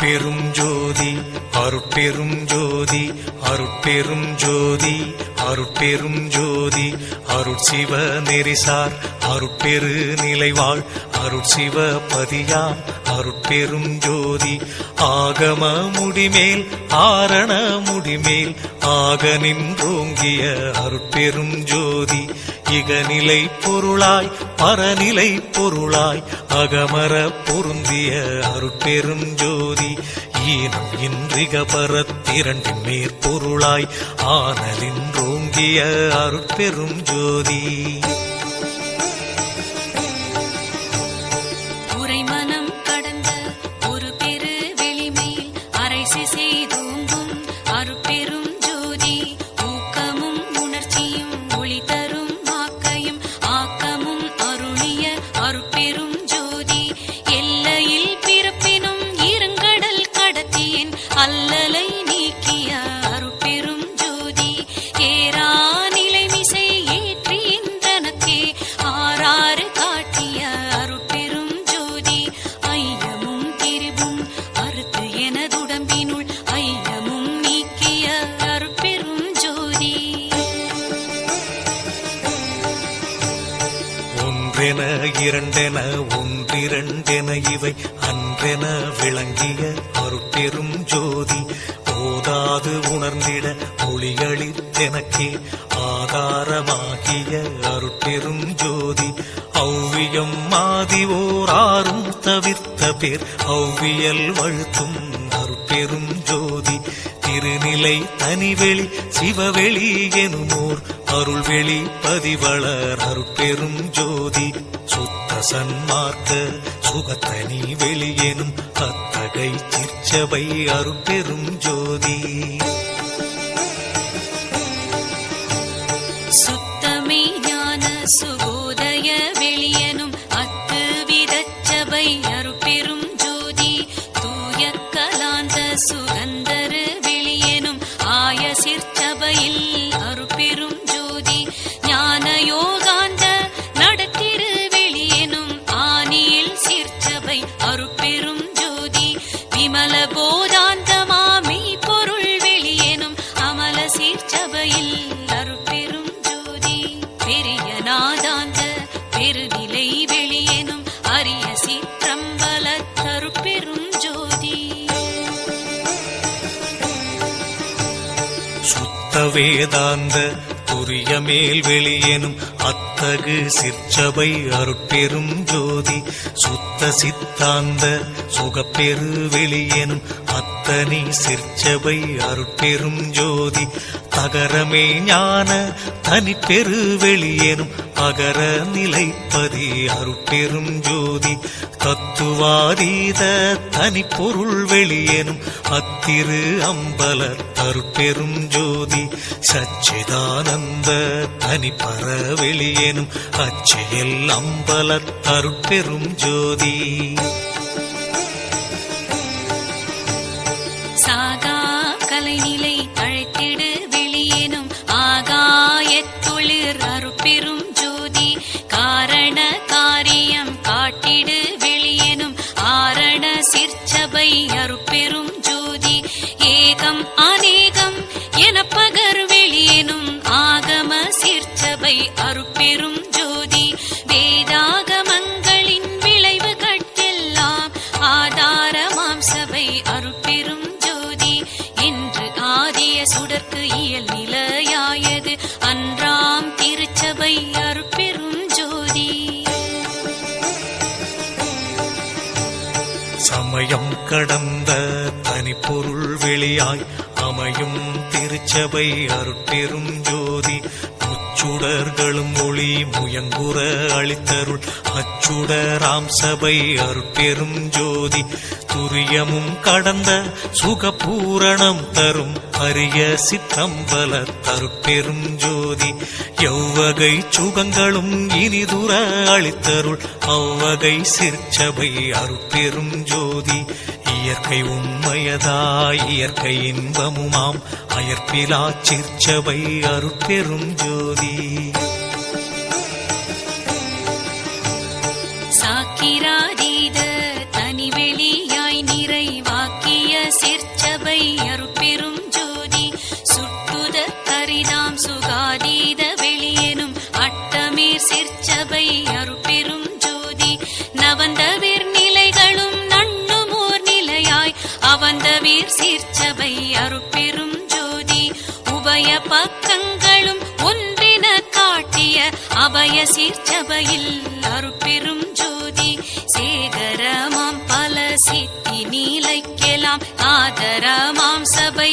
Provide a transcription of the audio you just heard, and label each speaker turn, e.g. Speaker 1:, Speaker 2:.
Speaker 1: அருட்பெரும் ஜோதி அருட்பெரும் ஜோதி அருட்பெரும் ஜோதி அருட்பெரும் ஜோதி அருட்சிவ நெறிசார் அருட்பெரு நிலைவாழ் அருட்சிவ பதியாம் அருட்பெரும் ஜோதி ஆகம முடிமேல் ஆரண முடிமேல் ஆக நின்றோங்கிய அருட்பெரும் ஜோதி இகநிலை பொருளாய் பரநிலை பொருளாய் அகமர பொருந்திய அருட்பெரும் ஜோதி ஈனம் இன்றிக பரத்திரண்டின் மேற்பொருளாய் ஆனலின்றோங்கிய அருட்பெரும் ஜோதி
Speaker 2: உரைமனம் கடந்த ஒரு பெரு வெளிமேல் அரைசி செய்தோங்கும் அருட்பெரும் ஜோதி ஊக்கமும் உணர்ச்சியும் ஒளி தரும் ஆக்கையும் ஆக்கமும் அருளிய அருட்பெரும் ஜோதி எல்லையில் பிறப்பினும் இருங்கடல் கடத்தியின் அல்லலை நீக்கிய அருட்பெரும் ஜோதி ஏரா நிலைமிசை ஏற்றின்றனக்கே ஆறாறு காட்டிய அருட்பெரும் ஜோதி ஐயமும் திரிவும் அறுத்து எனதுடம்பினுள் ஐயமும் நீக்கிய அருட்பெரும் ஜோதி
Speaker 1: ஒன்றென இரண்டென ஒன்றிரண்டென இவை அன்றென விளங்கிய அருட்பெரும் ஜோதி ஓதாது உணர்ந்திட ஒளிகளித்தெனக்கே ஆதாரமாகிய அருட்பெரும் ஜோதி ஔவியம் மாதிவோராரும் தவிர்த்த பேர் ஔவியல் வழுத்தும் அருட்பெரும் ஜோதி திருநிலை தனிவெளி சிவவெளி எனுமோர் அருள்வெளி பதிவளர் அருட்பெரும் ஜோதி சுத்த சன்மார்க்க சுகத்தனி வெளியெனும் அத்தகை சிற்சபை அருட்பெரும் ஜோதி
Speaker 2: சுத்தமே ஞான சுகோதய வெளியனும் அத்து விதச்சபை அருட்பெரும் ஜோதி தூய கலாந்த சுகந்தரு வெளியனும் ஆய சிற்சபையில் அருட்பெரும் ஜோதி ஞான யோகாந்த நடத்திரு வெளியனும் ஆனியில் சிற்சபை அருட்பெரும் ஜோதி விமல போதாந்தமாமி பொருள் வெளியனும் அமல சிற்சபையில் அருட்பெரும் ஜோதி பெரிய நாதாந்த பெருநிலை வெளியனும் அரிய சிற்றம்பல அருட்பெரும் ஜோதி
Speaker 1: சுத்த வேதாந்த துரிய மேல் வெளியெனும் அத்தகு சிற்சபை அருட்பெரும் ஜோதி சுத்த சித்தாந்த சுகப்பெரு வெளியெனும் அத்தனி சிற்சபை அருட்பெரும் ஜோதி தகரமே ஞான தனிப்பெரு வெளியெனும் அகர நிலைப்பதி அருட்பெரும் ஜோதி தத்துவாதீத தனிப்பொருள் வெளியெனும் அத்திரு அம்பல அருட்பெரும் ஜோதி சச்சிதானந்த தனிப்பர வெளியெனும் அச்செயல் அம்பல அருட்பெரும் ஜோதி
Speaker 2: சாகா கலைநிலை அழைத்திடு வெளியேனும் ஆகாயத்தொழிற் அருட்பெரும் ஜோதி காரண காரியம் காட்டிடு வெளியேனும் ஆரண சிற்சபை அருட்பெரும் ஜோதி ஏகம் அநேகம் என பகர் வெளியேனும் ஆகம சிற்சபை அருட்பெரும் ஜோதி வேதாகமங்களின் விளைவு கட்டெல்லாம் ஆதாரமாம் சபை அருட்பெரும் ஜோதி என்று ஆதிய சுடர்க்கு இயல் நிலையாயது அன்றாம் திருச்சபை அருட்பெரும் ஜோதி
Speaker 1: சமயம் கடந்த தனிப்பொருள் வெளியாய் அமையும் திருச்சபை அருட்பெரும் ஜோதி முச்சுடர்களும் ஒளி முயங்குற அளித்தருள் அச்சுடராம் சபை அருட்பெரும் ஜோதி துரியமும் கடந்த சுகபூரணம் தரும் அரிய சிற்றம்பல அருட்பெரும் ஜோதி எவ்வகை சுகங்களும் இனிதுர அளித்தருள் அவ்வகை சிற்சபை அருட்பெரும் ஜோதி இயற்கை உண்மையதாய் இயற்கை இன்பமுமாம் அயற்பிலா சிற்சபை அருட்பெரும் ஜோதி
Speaker 2: சாக்கிராதீத தனிவெளியாய் நிறைவாக்கிய சுகாதீத வெளியெனும் அட்டமீர் சிற்சபை அருட்பெரும் ஜோதி நவந்தவீர் நிலைகளும் நண்ணுமோர் நிலையாய் அவந்தவீர் சீர்ச்சபை அருட்பெரும் ஜோதி உபய பக்கங்களும் ஒன்றின காட்டிய அபய சீர்ச்சபையில் அருட்பெரும் ஜோதி சேகரமாம் பல சித்தி நீலைக்கெல்லாம் ஆதரமாம் சபை